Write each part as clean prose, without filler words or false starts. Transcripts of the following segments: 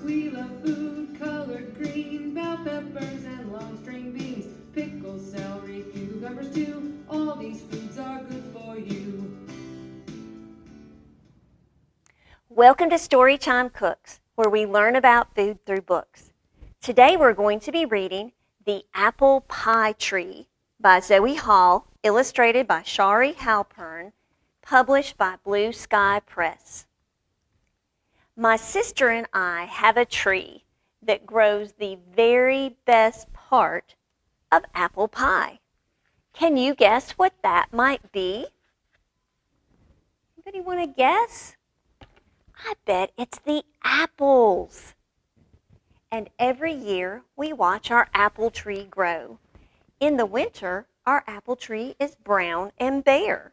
We love food colored green, bell peppers and long string beans, pickles, celery, cucumbers too. All these foods are good for you. Welcome to Storytime Cooks, where we learn about food through books. Today we're going to be reading The Apple Pie Tree by Zoe Hall, illustrated by Shari Halpern, published by Blue Sky Press. My sister and I have a tree that grows the very best part of apple pie. Can you guess what that might be? Anybody want to guess? I bet it's the apples. And every year we watch our apple tree grow. In the winter, our apple tree is brown and bare.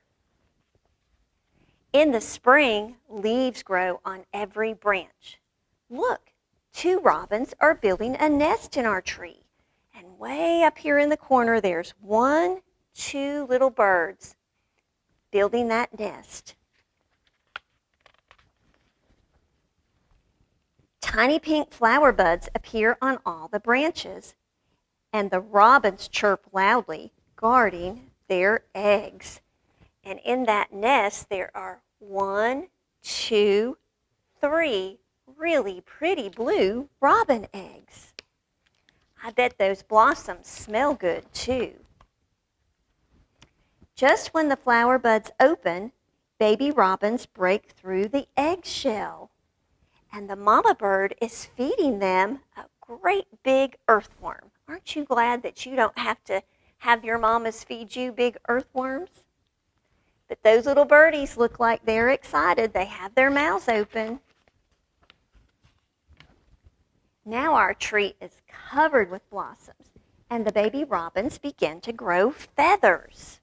In the spring, leaves grow on every branch. Look, 2 robins are building a nest in our tree. And way up here in the corner, there's 2 little birds building that nest. Tiny pink flower buds appear on all the branches, and the robins chirp loudly, guarding their eggs. And in that nest, there are 1, 2, 3 really pretty blue robin eggs. I bet those blossoms smell good too. Just when the flower buds open, baby robins break through the eggshell. And the mama bird is feeding them a great big earthworm. Aren't you glad that you don't have to have your mamas feed you big earthworms? But those little birdies look like they're excited. They have their mouths open. Now our tree is covered with blossoms, and the baby robins begin to grow feathers.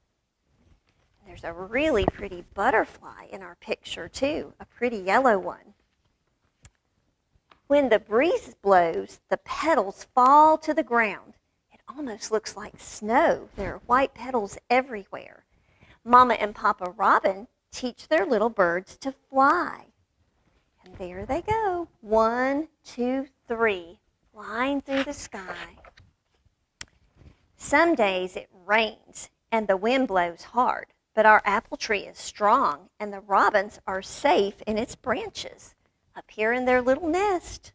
There's a really pretty butterfly in our picture too, a pretty yellow one. When the breeze blows, the petals fall to the ground. It almost looks like snow. There are white petals everywhere. Mama and Papa Robin teach their little birds to fly. And there they go, 1, 2, 3, flying through the sky. Some days it rains and the wind blows hard, but our apple tree is strong and the robins are safe in its branches, up here in their little nest.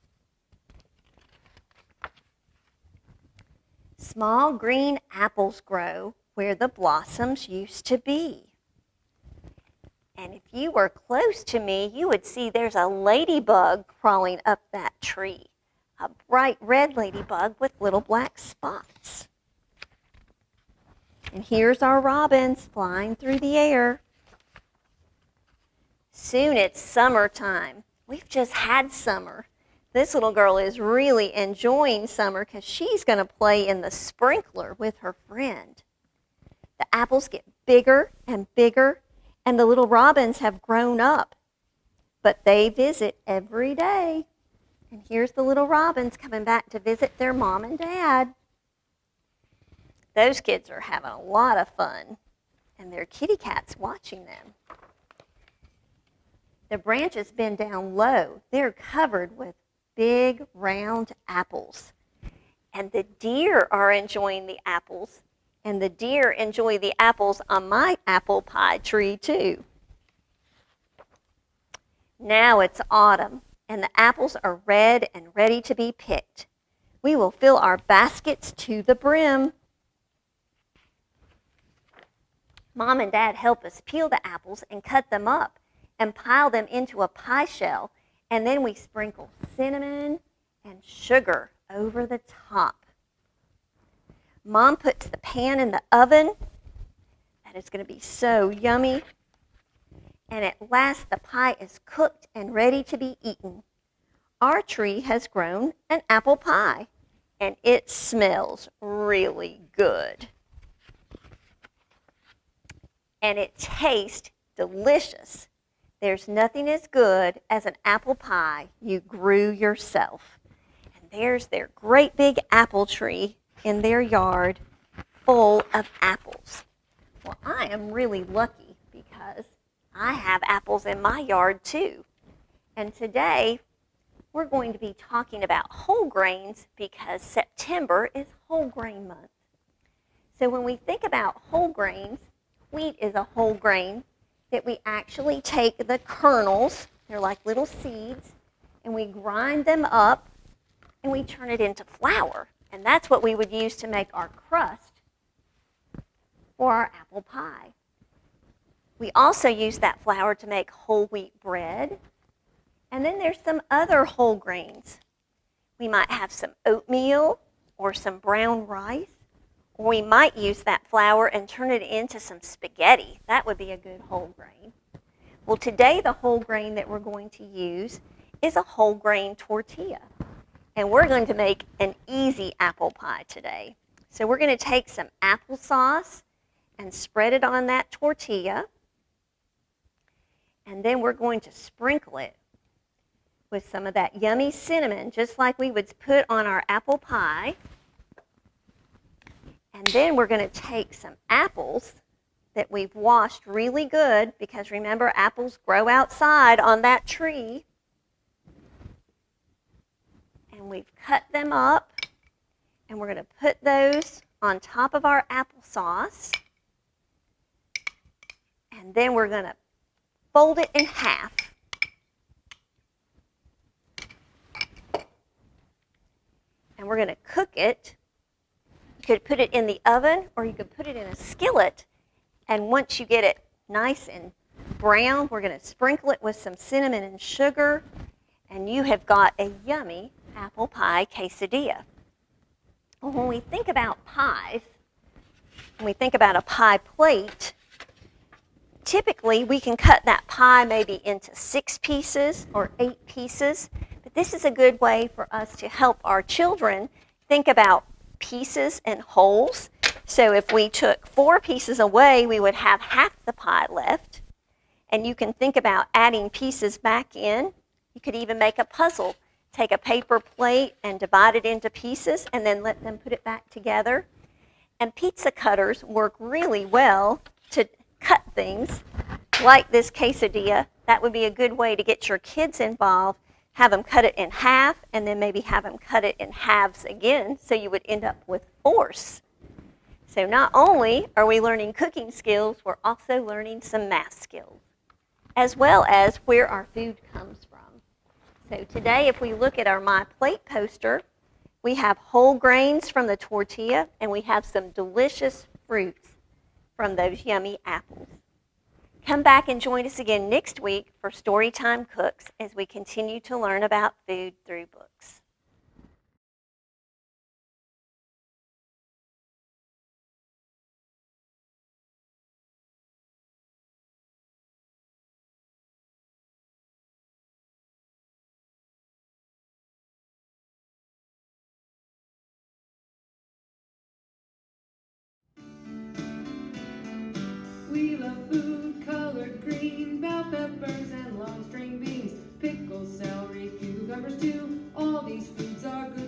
Small green apples grow where the blossoms used to be. And if you were close to me, you would see there's a ladybug crawling up that tree, a bright red ladybug with little black spots. And here's our robins flying through the air. Soon it's summertime. We've just had summer. This little girl is really enjoying summer because she's going to play in the sprinkler with her friend. The apples get bigger and bigger, and the little robins have grown up. But they visit every day. And here's the little robins coming back to visit their mom and dad. Those kids are having a lot of fun, and their kitty cat's watching them. The branches bend down low. They're covered with big, round apples. And the deer are enjoying the apples, and the deer enjoy the apples on my apple pie tree too. Now it's autumn, and the apples are red and ready to be picked. We will fill our baskets to the brim. Mom and Dad help us peel the apples and cut them up and pile them into a pie shell, and then we sprinkle cinnamon and sugar over the top. Mom puts the pan in the oven. That is going to be so yummy. And at last the pie is cooked and ready to be eaten. Our tree has grown an apple pie, and it smells really good. And it tastes delicious. There's nothing as good as an apple pie you grew yourself. And there's their great big apple tree in their yard full of apples. Well, I am really lucky because I have apples in my yard too. And today we're going to be talking about whole grains because September is whole grain month. So when we think about whole grains, wheat is a whole grain that we actually take the kernels, they're like little seeds, and we grind them up and we turn it into flour. And that's what we would use to make our crust for our apple pie. We also use that flour to make whole wheat bread. And then there's some other whole grains. We might have some oatmeal or some brown rice. Or we might use that flour and turn it into some spaghetti. That would be a good whole grain. Well, today the whole grain that we're going to use is a whole grain tortilla. And we're going to make an easy apple pie today. So we're going to take some applesauce and spread it on that tortilla. And then we're going to sprinkle it with some of that yummy cinnamon, just like we would put on our apple pie. And then we're going to take some apples that we've washed really good, because remember, apples grow outside on that tree. And we've cut them up, and we're going to put those on top of our applesauce. And then we're going to fold it in half. And we're going to cook it. You could put it in the oven, or you could put it in a skillet. And once you get it nice and brown, we're going to sprinkle it with some cinnamon and sugar. And you have got a yummy apple pie quesadilla. Well, when we think about pies, when we think about a pie plate, typically we can cut that pie maybe into 6 pieces or 8 pieces. But this is a good way for us to help our children think about pieces and wholes. So if we took 4 pieces away, we would have half the pie left. And you can think about adding pieces back in. You could even make a puzzle. Take a paper plate and divide it into pieces and then let them put it back together. And pizza cutters work really well to cut things like this quesadilla. That would be a good way to get your kids involved. Have them cut it in half, and then maybe have them cut it in halves again, so you would end up with 4s. So not only are we learning cooking skills, we're also learning some math skills, as well as where our food comes from. So today, if we look at our My Plate poster, we have whole grains from the tortilla, and we have some delicious fruits from those yummy apples. Come back and join us again next week for Storytime Cooks as we continue to learn about food through books. We love food colored green, bell peppers and long string beans, pickles, celery, cucumbers too. All these foods are good.